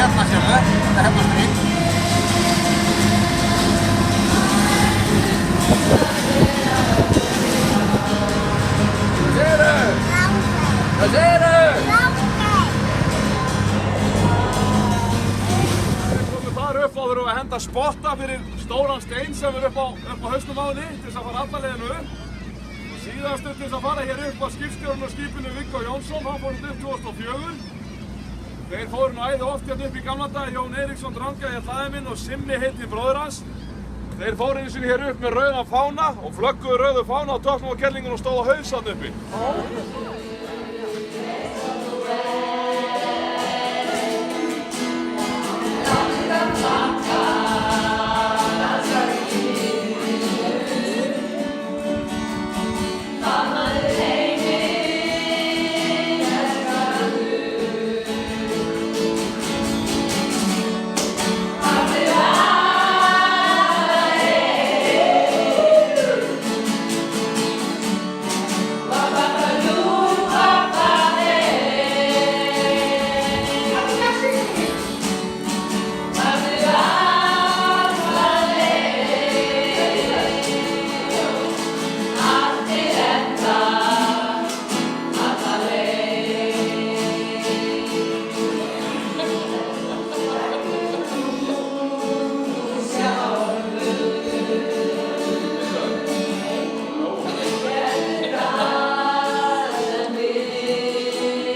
hérna sérðu, þetta er Hefnastrýr. Hvað segirðu? Við komum þar upp og þurfum að henda spotta fyrir stóran stein sem er upp á hausnum á henni til þess að fara alla leiðinu upp. Og síðastur til þess að fara hér upp var skipstjórinn á skipinu Viggo Jónsson, hann fór upp 2004. Þeir fóru nú æði oft hérna upp í gamla dag, Jón Eiríksson Dranga hér hlaðið minn og Simmi heitinn bróðir hans. Þeir fóru einu sinni hér upp með rauðan fána og flögguðu rauðu fána á toppnum á kellingun og stóð á haus þarna uppi.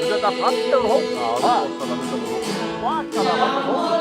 Þetta fallegur hóp. Já, það er svakalega fallegur hóp.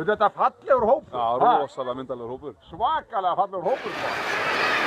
Þetta er fallegur hópur. Já, rosalega myndalegur hópur. Svakalega fallegur hópur, sko.